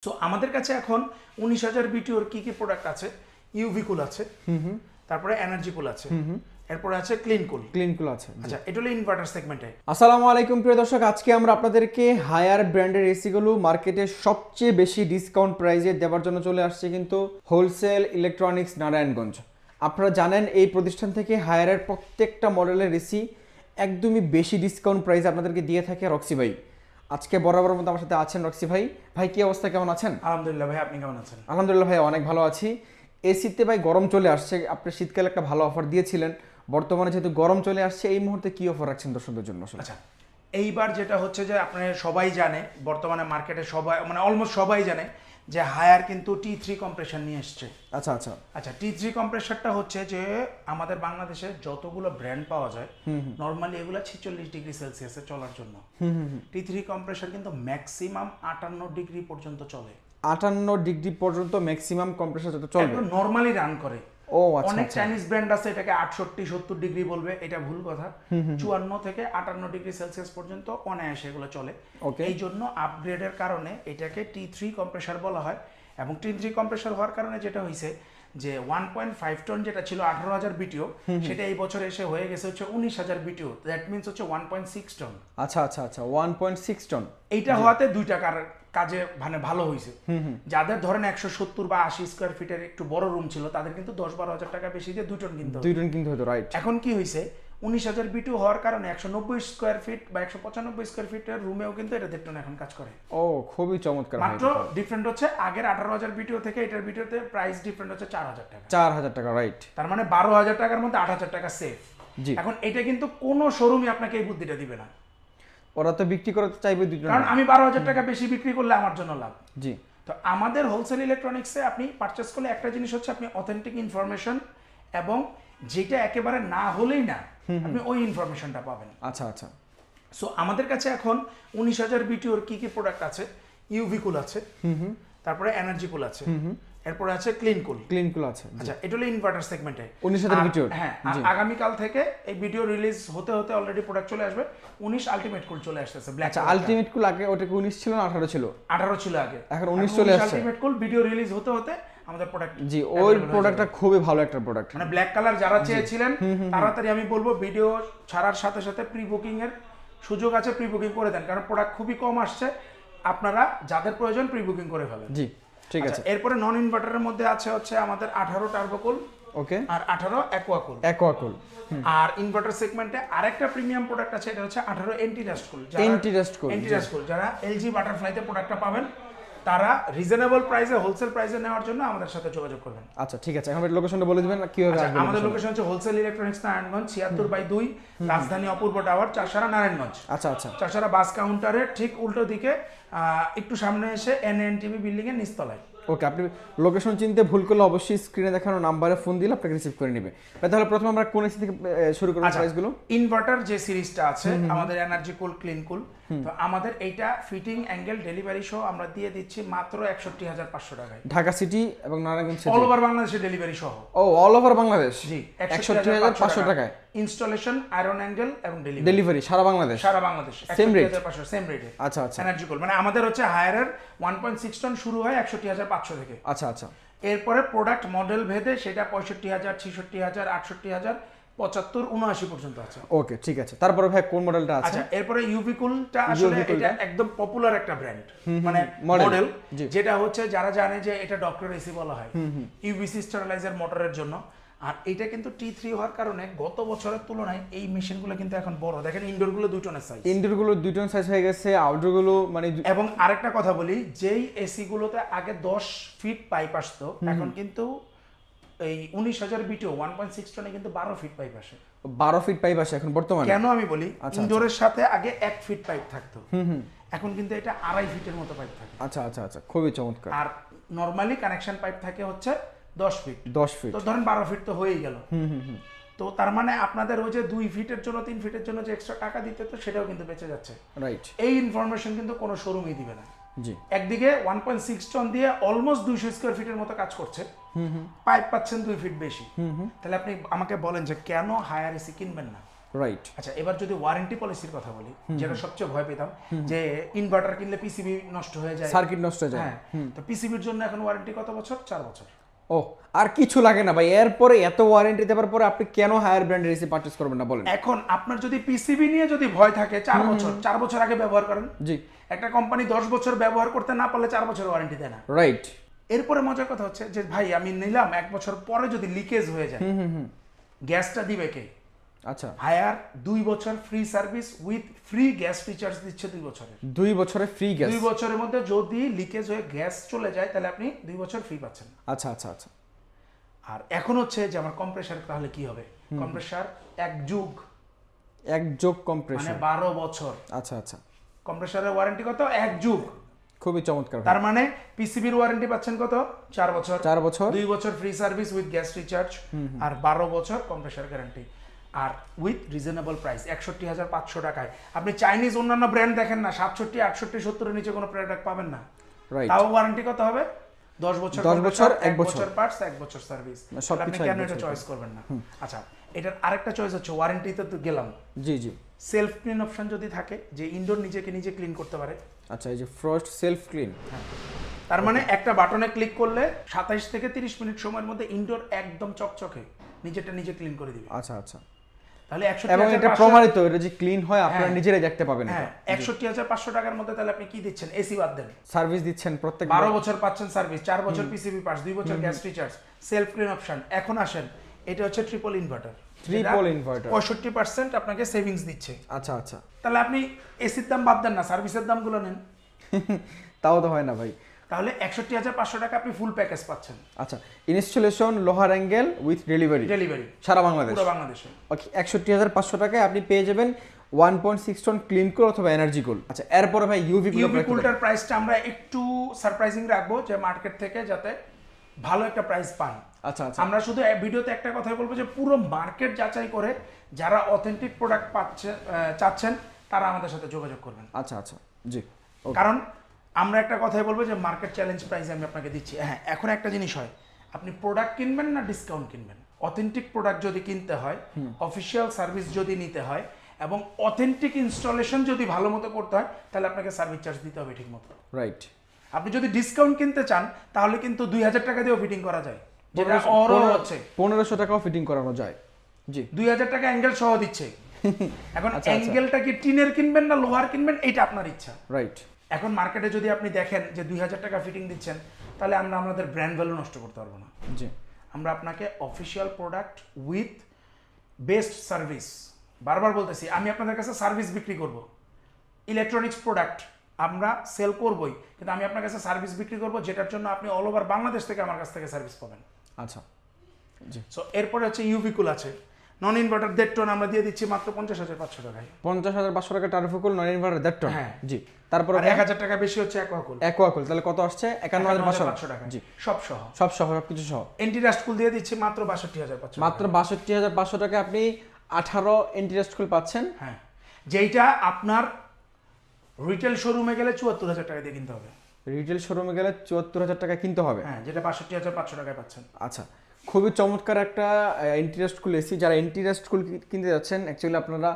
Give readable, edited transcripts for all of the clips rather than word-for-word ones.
So আমাদের কাছে এখন ১৯,০০০ বিটিওর কি কি প্রোডাক্ট আছে? ইউভি কুল আছে, তারপরে এনার্জি কুল আছে, এরপরে আছে ক্লিন কুল আছে। আচ্ছা, এটা হলো ইনভার্টার সেগমেন্টে। আসসালামু আলাইকুম প্রিয় দর্শক, আজকে আমরা আপনাদেরকে হায়ার ব্র্যান্ডের এসিগুলো মার্কেটে সবচেয়ে বেশি ডিসকাউন্ট প্রাইসে দেওয়ার জন্য চলে আসছে কিন্তু হোলসেল ইলেকট্রনিক্স নারায়ণগঞ্জ। আপনারা জানেন এই প্রতিষ্ঠান থেকে হায়ারের প্রত্যেকটা মডেলের এসি একদমই বেশি ডিসকাউন্ট প্রাইসে আপনাদেরকে দিয়ে থাকে রক্সি ভাই। আজকে বরাবর মতো আমার সাথে আছেন রক্সি ভাই। ভাই কি অবস্থা, কেমন আছেন? আলহামদুলিল্লাহ ভাই, আপনি কেমন আছেন? আলহামদুলিল্লাহ ভাই, অনেক ভালো আছি। এসিতে ভাই গরম চলে আসছে, আপনি শীতকালে একটা ভালো অফার দিয়েছিলেন, বর্তমানে যেহেতু গরম চলে আসছে এই মুহূর্তে কি অফার রাখছেন দর্শকদের জন্য? আচ্ছা, এইবার যেটা হচ্ছে যে আপনারা সবাই জানে, বর্তমানে মার্কেটে সবাই মানে অলমোস্ট সবাই জানে যে হায়ার কিন্তু T3 কম্প্রেশন নিয়ে এসছে। আচ্ছা আচ্ছা আচ্ছা, T3 কম্প্রেসরটা হচ্ছে যে আমাদের বাংলাদেশে যতগুলো ব্র্যান্ড পাওয়া যায় নরমালি এগুলো 46 ডিগ্রি সেলসিয়াসে চলার জন্য। T3 কম্প্রেসর কিন্তু ম্যাক্সিমাম 58 ডিগ্রি পর্যন্ত চলে। 58 ডিগ্রি পর্যন্ত ম্যাক্সিমাম কম্প্রেসর যত চলবে, একদম নরমালি রান করে। ও আচ্ছা, অনেক চাইনিজ ব্র্যান্ড আছে এটাকে 68-70 ডিগ্রি বলবে, এটা ভুল কথা। 54 থেকে 58 ডিগ্রি সেলসিয়াস পর্যন্ত অনায়াসে এগুলো চলে। এই জন্য আপগ্রেডের কারণে এটাকে T3 কম্প্রেসর বলা হয়। এবং T3 কম্প্রেসর হওয়ার কারণে যেটা হয়েছে যে 1.5 টন যেটা ছিল 18,000 বিটিও, সেটা এই বছর এসে হয়ে গেছে হচ্ছে 19,000 বিটিও। দ্যাট মিন্স হচ্ছে 1.6 টন। আচ্ছা আচ্ছা আচ্ছা 1.6 টন। এইটা হওয়াতে দুইটা কাজে মানে ভালো হয়েছে। যাদের ধরেন 170 বা 80 স্কোয়ার ফিটের একটু বড় রুম ছিল তাদের কিন্তু 10-12 হাজার টাকা বেশি দিয়ে 2 টন কিনতে হতো। রাইট। এখন কি হয়েছে, 19,000 বিটিও হওয়ার কারণে 190 স্কোয়ার ফিট বা 195 স্কোয়ার ফিটের রুমেও কিন্তু এটা 1.5 টন এখন কাজ করে। ও খুবই চমৎকার। মাত্র ডিফারেন্ট হচ্ছে আগের 18,000 বিটিও থেকে এটার বিটিওতে প্রাইস ডিফারেন্ট হচ্ছে 4,000 টাকা। 4,000 টাকা, রাইট। তার মানে 12,000 টাকার মধ্যে 8,000 টাকা সেফ। জি। এখন এটা কিন্তু কোনো শোরুমই আপনাকে এই বুদ্ধিটা দিবে না। ওরা তো বিক্রি করতে চাইবে 2 টন, কারণ আমি 12,000 টাকা বেশি বিক্রি করলে আমার জন্য লাভ। জি। তো আমাদের হোলসেল ইলেকট্রনিক্সে আপনি পারচেস করলে একটা জিনিস হচ্ছে আপনি অথেন্টিক ইনফরমেশন এবং যেটা একেবারে না হলেই না আপনি ওই ইনফরমেশনটা পাবেন। আচ্ছা আচ্ছা। সো আমাদের কাছে এখন 19,000 বিটিওর কি কি প্রোডাক্ট আছে? ইউভি কুল আছে, তারপরে এনার্জি কুল আছে, এরপরে আছে ক্লিন কুল আছে। আচ্ছা, এটা হলো ইনভার্টার সেগমেন্টে 19,000 বিটিওর। হ্যাঁ, আগামীকাল থেকে এই ভিডিও রিলিজ হতে হতে অলরেডি প্রোডাক্ট চলে আসবে। 19 আলটিমেট কুল চলে আসছে। আচ্ছা, আলটিমেট কুল আগে ওটা 19 ছিল না 18 ছিল? 18 ছিল আগে, এখন 19 চলে আসছে। আলটিমেট কুল ভিডিও রিলিজ হতে হতে আমাদের প্রোডাক্ট, জি, ওই প্রোডাক্টটা খুবই ভালো একটা প্রোডাক্ট। মানে ব্ল্যাক কালার যারা চেয়েছিলেন তাড়াতাড়ি আমি বলবো ভিডিও ছাড়ার সাথে সাথে প্রি বুকিং এর সুযোগ আছে, প্রি বুকিং করে দেন, কারণ প্রোডাক্ট খুবই কম আসছে। আপনারা যাদের প্রয়োজন প্রি বুকিং করে ফেলেন। জি ঠিক আছে। এরপরে নন ইনভার্টারের মধ্যে আছে হচ্ছে আমাদের 18 টার্বোকুল, ওকে, আর 18 অ্যাকোয়াকুল। আর ইনভার্টার সেগমেন্টে আরেকটা প্রিমিয়াম প্রোডাক্ট আছে, এটা হচ্ছে 18 এন্টি ডাস্ট কুল। যারা এলজি বাটারফ্লাইতে প্রোডাক্টটা পাবেন তারা রিজনেবল প্রাইসে হোলসেল প্রাইসে নেওয়ার জন্য আমাদের সাথে যোগাযোগ করবেন। আচ্ছা ঠিক আছে, এখন লোকেশনটা বলে দিবেন কিভাবে আসবেন? আমাদের লোকেশন হচ্ছে হোলসেল ইলেকট্রনিক্স নারায়ণগঞ্জ 76/2 রাজধানী অপূর্ব টাওয়ার, চারসারা নারায়ণগঞ্জ। আচ্ছা আচ্ছা, চারসারা বাস কাউন্টারের ঠিক উল্টো দিকে একটু সামনে এসে এনএনটিভি বিল্ডিং এর নিচতলায়। ওকে, আপনি লোকেশন চিনতে ভুল করলে অবশ্যই স্ক্রিনে দেখানো নাম্বারে ফোন দিলে আপনাকে রিসিভ করে নেবে। তাহলে প্রথমে আমরা কোন এসি থেকে শুরু করব প্রাইসগুলো? ইনভার্টার যে সিরিজটা আছে আমাদের এনার্জি কুল, ক্লিন কুল, তো আমাদের এইটা ফিটিং অ্যাঙ্গেল ডেলিভারি সহ আমরা দিয়ে দিচ্ছি মাত্র 61,500 টাকায়। ঢাকা সিটি এবং নারায়ণগঞ্জ সিটি অল ওভার বাংলাদেশে ডেলিভারি সহ। ও, অল ওভার বাংলাদেশ? জি, 61,500 টাকায় ইনস্টলেশন, আয়রন অ্যাঙ্গেল এবং ডেলিভারি সারা বাংলাদেশ। Same rate. আচ্ছা আচ্ছা। এনার্জি কুল মানে আমাদের হচ্ছে হায়ারের 1.6 টন শুরু হয় 61,500 থেকে। আচ্ছা আচ্ছা। এরপরে প্রোডাক্ট মডেল ভেদে সেটা 65,000, 66,000, 68,000, 75, 79 পর্যন্ত আছে। ওকে ঠিক আছে। তারপরে ভাই কোন মডেলটা আছে? আচ্ছা, এরপরে ইউভি কুলটা আসলে এটা একদম পপুলার একটা ব্র্যান্ড, মানে মডেল, যেটা হচ্ছে যারা জানে যে এটা ডক্টর এসি বলা হয় ইউভিসি স্টেরিলাইজার মোটরের জন্য। আর এটা কিন্তু T3 হওয়ার কারণে গত বছরের তুলনায় এই মেশিনগুলো কিন্তু এখন বড়। দেখেন ইনডোর গুলো 2 টনের সাইজ, ইনডোর গুলো 2 টন সাইজ হয়ে গেছে, আউটডোর গুলো মানে। এবং আরেকটা কথা বলি, যেই এসি গুলোতে আগে 10 ফিট পাইপ আসতো এখন কিন্তু এই 19,000 বিটিও 1.6 টনে কিন্তু 12 ফিট পাইপ আসে। 12 ফিট পাইপ আসে এখন বর্তমানে? কেন আমি বলি, ইনডোরের সাথে আগে 1 ফিট পাইপ থাকতো, এখন কিন্তু এটা 2.5 ফিটের মতো পাইপ থাকে। আচ্ছা আচ্ছা আচ্ছা, খুবই চমৎকার। আর নরমালি কানেকশন পাইপ থাকে হচ্ছে 10 ফিট। তো ধরেন 12 ফিট তো হয়েই গেল। তো তার মানে আপনাদের ওই যে 2 ফিটের জন্য 3 ফিটের জন্য যে এক্সট্রা টাকা দিতে তো সেটাও কিন্তু বেঁচে যাচ্ছে। রাইট। এই ইনফরমেশন কিন্তু কোনো শোরুমই দিবে না। জি। একদিকে 1.6 টন দিয়ে অলমোস্ট 200 স্কয়ার ফিটের মতো কাজ করছে, পাইপ পাচ্ছেন 2 ফিট বেশি। তাহলে আপনি আমাকে বলেন যে কেন হায়ার এসি কিনবেন না? রাইট। আচ্ছা, এবার যদি ওয়ারেন্টি পলিসির কথা বলি, যেটা সবচেয়ে ভয় পেতাম যে ইনভার্টার কিনলে পিসিবি নষ্ট হয়ে যায়, সার্কিট নষ্ট হয়ে যায়। হ্যাঁ, তো পিসিবির জন্য এখন ওয়ারেন্টি কত বছর? 4 বছর। ও, আর কিছু লাগে না ভাই, এরপরে এত ওয়ারেন্টি দেওয়ার পরে আপনি কেন হায়ার ব্র্যান্ডের এসি পারচেজ করবেন না বলেন? এখন আপনার যদি পিসিবি নিয়ে যদি ভয় থাকে 4 বছর, 4 বছর আগে ব্যবহার করেন। জি। একটা কোম্পানি 10 বছর ব্যবহার করতে না পারলে 4 বছর ওয়ারেন্টি দেয় না। রাইট। এরপরে মজার কথা হচ্ছে যে ভাই আমি নিলাম 1 বছর পরে যদি লিকেজ হয়ে যায়, গ্যাসটা দিবে কে? আচ্ছা, হায়ার 2 বছর free service with free gas recharge দিচ্ছে 2 বছরের। 2 বছরে ফ্রি গ্যাস। 2 বছরের মধ্যে যদি লিকেজ হয়ে গ্যাস চলে যায় তাহলে আপনি 2 বছর ফ্রি পাচ্ছেন। আচ্ছা আচ্ছা আচ্ছা। আর এখন হচ্ছে যে আমার কম্প্রেসার তাহলে কি হবে? কম্প্রেসার এক যুগ কম্প্রেসার মানে 12 বছর। আচ্ছা আচ্ছা। কম্প্রেসারের ওয়ারেন্টি কত? এক যুগ। খুবই চমৎকার। তার মানে পিসিবির ওয়ারেন্টি পাচ্ছেন কত? 4 বছর। 4 বছর, 2 বছর free service with gas recharge, আর 12 বছর কম্প্রেসার গ্যারান্টি, আর উইথ রিজনেবল প্রাইস 61,500 টাকায়। আপনি চাইনিজ অন্যান্য ব্র্যান্ড দেখেন না, 67, 68, 70 এর নিচে কোনো প্রোডাক্ট পাবেন না। রাইট। তাও ওয়ারেন্টি কত হবে? 10 বছর, 10 বছর, 1 বছর বছর পার্টস, 1 বছর সার্ভিস। আপনি কেন এটা চয়েস করবেন না? আচ্ছা, এটার আরেকটা চয়েস হচ্ছে ওয়ারেন্টিতে তো গেলাম। জি জি। সেলফ ক্লিন অপশন যদি থাকে, যে ইনডোর নিজেকে নিজে ক্লিন করতে পারে। আচ্ছা, এই যে ফ্রস্ট সেলফ ক্লিন, তার মানে একটা বাটনে ক্লিক করলে 27 থেকে 30 মিনিট সময়ের মধ্যে ইনডোর একদম চকচকে নিজেটা নিজে ক্লিন করে দিবে। আচ্ছা আচ্ছা। তাহলে এবং এটা প্রমাণিত, এটা যে ক্লিন হয় আপনারা নিজেরাই দেখতে পাবেন। হ্যাঁ, 61,500 টাকার মধ্যে তাহলে আপনি কি দিচ্ছেন? এসি বাদ দেন, সার্ভিস দিচ্ছেন প্রত্যেক 12 বছর পাচ্ছেন সার্ভিস, 4 বছর পিসিবি পাস, 2 বছর gas recharge, self clean option. এখন আসেন, এটা হচ্ছে ট্রিপল ইনভার্টার। 65% আপনাকে সেভিংস দিচ্ছে। আচ্ছা আচ্ছা। তাহলে আপনি এসির দাম বাদ দেন না, সার্ভিসের দামগুলো নেন। তাও তো হয় না ভাই। তাহলে 61,500 টাকা আপনি ফুল প্যাকেজ পাচ্ছেন। আচ্ছা, ইনস্টলেশন লোহার অ্যাঙ্গেল উইথ ডেলিভারি সারা বাংলাদেশ, পুরো বাংলাদেশে। ওকে, 61,500 টাকায় আপনি পেয়ে যাবেন 1.6 টন ক্লিন কুল অথবা এনার্জি কুল। আচ্ছা, এরপরে ভাই ইউভি কুলটার প্রাইসটা আমরা একটু সারপ্রাইজিং রাখবো, যে মার্কেট থেকে যাতে ভালো একটা প্রাইস পান। আচ্ছা আচ্ছা। আমরা শুধু ভিডিওতে একটা কথাই বলবো যে পুরো মার্কেট যাচাই করে যারা অথেন্টিক প্রোডাক্ট চাচ্ছেন তারা আমাদের সাথে যোগাযোগ করবেন। আচ্ছা আচ্ছা, জি। কারণ আমরা একটা কথাই বলবো যে মার্কেট চ্যালেঞ্জ প্রাইস আমি আপনাকে দিচ্ছি। হ্যাঁ, এখন একটা জিনিস হয়, আপনি প্রোডাক্ট কিনবেন না ডিসকাউন্ট কিনবেন? অথেন্টিক প্রোডাক্ট যদি কিনতে হয়, অফিসিয়াল সার্ভিস যদি নিতে হয়, এবং অথেন্টিক ইনস্টলেশন যদি ভালো মতো করতে হয়, তাহলে আপনাকে সার্ভিস চার্জ দিতে হবে ঠিক মতো। রাইট। আপনি যদি ডিসকাউন্ট কিনতে চান তাহলে কিন্তু 2000 টাকা দিয়েও ফিটিং করা যায়, যেটা হচ্ছে 1500 টাকাও ফিটিং করানো যায়। জি, 2000 টাকা অ্যাঙ্গেল সহ দিচ্ছে। এখন অ্যাঙ্গেলটা কি টিনের কিনবেন না লোহার কিনবেন, এটা আপনার ইচ্ছা। রাইট। এখন মার্কেটে যদি আপনি দেখেন যে 2000 টাকা ফিটিং দিচ্ছেন, তাহলে আমরা আমাদের ব্র্যান্ড ভ্যালু নষ্ট করতে পারবো না। জি, আমরা আপনাকে official product with best service, বারবার বলতেছি, আমি আপনাদের কাছে সার্ভিস বিক্রি করব। ইলেকট্রনিক্স প্রোডাক্ট আমরা সেল করবই, কিন্তু আমি আপনার কাছে সার্ভিস বিক্রি করব, যেটার জন্য আপনি অল ওভার বাংলাদেশ থেকে আমার কাছ থেকে সার্ভিস পাবেন। আচ্ছা, জি। সো এরপরে হচ্ছে ইউভি কুল আছে, নন ইনভার্টার 1.5 টন আমরা দিয়ে দিচ্ছি মাত্র 50,500 টাকায়। 50,500 টাকা টার্ফোকুল নন ইনভার্টার 1.5 টন। হ্যাঁ, জি। তারপরে 1000 টাকা বেশি হচ্ছে অ্যাকোয়াকুল। তাহলে কত আসছে? 51,500 টাকা। জি, সব সহ সবকিছু সহ। এন্টিরাস্ট কুল দিয়ে দিচ্ছি মাত্র 62,500। মাত্র 62,500 টাকা আপনি 18 এন্টিরাস্ট কুল পাচ্ছেন। হ্যাঁ, যেইটা আপনার রিটেল শোরুমে গেলে 74,000 টাকা দিয়ে কিনতে হবে। রিটেল শোরুমে গেলে 74,000 টাকা কিনতে হবে। হ্যাঁ, যেটা 62,500 টাকায় পাচ্ছেন। আচ্ছা, খুবই চমৎকার একটা ইন্টারেস্ট কুল এসি। যারা ইন্টারেস্ট কুল কিনতে যাচ্ছেন, অ্যাকচুয়ালি আপনারা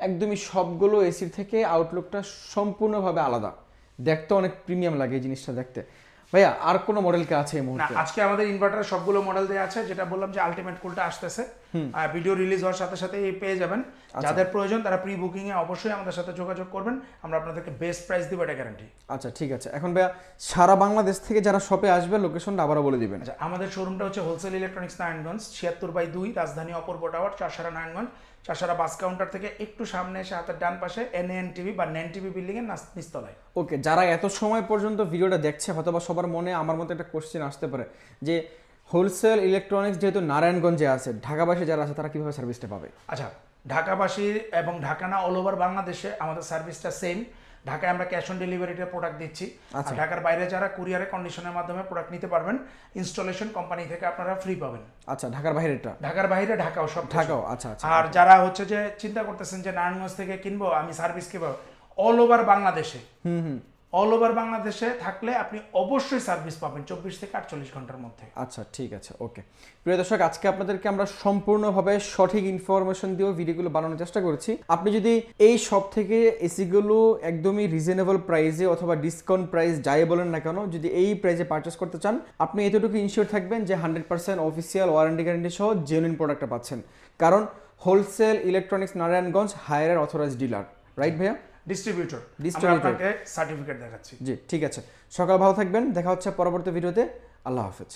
একদমই সবগুলো এসির থেকে আউটলুকটা সম্পূর্ণভাবে আলাদা, দেখতে অনেক প্রিমিয়াম লাগে এই জিনিসটা দেখতে। ভাইয়া, আর কোনো মডেল কি আছে এই মুহূর্তে? না, আজকে আমাদের ইনভার্টারের সবগুলো মডেল দেয়া আছে। যেটা বললাম যে আলটিমেট কুলটা আসতেছে, ভিডিও রিলিজ হওয়ার সাথে সাথে পেয়ে যাবেন। যাদের প্রয়োজন তারা প্রি বুকিং এ অবশ্যই আমাদের সাথে যোগাযোগ করবেন, আমরা আপনাদেরকে বেস্ট প্রাইস দিব, এটা গ্যারান্টি। আচ্ছা, ঠিক আছে। এখন ভাইয়া, সারা বাংলাদেশ থেকে যারা শপে আসবে লোকেশনটা আবারও বলে দিবেন। আচ্ছা, আমাদের শোরুমটা হচ্ছে হোলসেল ইলেকট্রনিক্স নারায়ণগঞ্জ 76/2 রাজধানী অপূর্ব টাওয়ার, চারসারা নারায়ণগঞ্জ। চারসারা বাস কাউন্টার থেকে একটু সামনে এসে হাতের ডান পাশে এনএন টিভি বা নেন টিভি বিল্ডিং এর নিচতলায়। ওকে, যারা এত সময় পর্যন্ত ভিডিওটা দেখছে, হয়তো বা সবার মনে আমার মতো একটা কোশ্চেন আসতে পারে যে হোলসেল ইলেকট্রনিক্স যেহেতু নারায়ণগঞ্জে আছে, ঢাকাবাসী যারা আছে তারা কিভাবে সার্ভিসটা পাবে? আচ্ছা, ঢাকাবাসী এবং ঢাকা না, অল ওভার বাংলাদেশে আমাদের সার্ভিসটা সেম। ঢাকায় আমরা ক্যাশ অন ডেলিভারিতে প্রোডাক্ট দিচ্ছি। আর ঢাকার বাইরে যারা কুরিয়ারে কন্ডিশনের মাধ্যমে প্রোডাক্ট নিতে পারবেন, ইনস্টলেশন কোম্পানি থেকে আপনারা ফ্রি পাবেন। আচ্ছা, ঢাকার বাইরেটা? ঢাকার বাইরে, ঢাকাও সব ঢাকাও। আচ্ছা আচ্ছা। আর যারা হচ্ছে যে চিন্তা করতেছেন যে নারায়ণগঞ্জ থেকে কিনবো, আমি সার্ভিস কিনবো, অল ওভার বাংলাদেশে অল ওভার বাংলাদেশে থাকলে আপনি অবশ্যই সার্ভিস পাবেন 24 থেকে 48 ঘন্টার মধ্যে। আচ্ছা ঠিক আছে, ওকে। প্রিয় দর্শক, আজকে আপনাদেরকে আমরা সম্পূর্ণভাবে সঠিক ইনফরমেশন দিয়ে ভিডিওগুলো বানানোর চেষ্টা করেছি। আপনি যদি এই সব থেকে এসিগুলো একদমই রিজনেবল প্রাইসে অথবা ডিসকাউন্ট প্রাইস যাই বলেন না কেন, যদি এই প্রাইসে পারচেস করতে চান, আপনি এতটুকু ইনশিওর থাকবেন যে 100% অফিসিয়াল ওয়ারেন্টি গ্যারান্টি সহ জেনুইন প্রোডাক্টটা পাচ্ছেন। কারণ হোলসেল ইলেকট্রনিক্স নারায়ণগঞ্জ হায়ারের অথরাইজ ডিলার, রাইট ভাইয়া? ডিস্ট্রিবিউটর। ডিস্ট্রিবিউটর, আপনাকে সার্টিফিকেট দেখাচ্ছি। জি ঠিক আছে। সকাল ভালো থাকবেন, দেখা হচ্ছে পরবর্তী ভিডিওতে। আল্লাহ হাফেজ।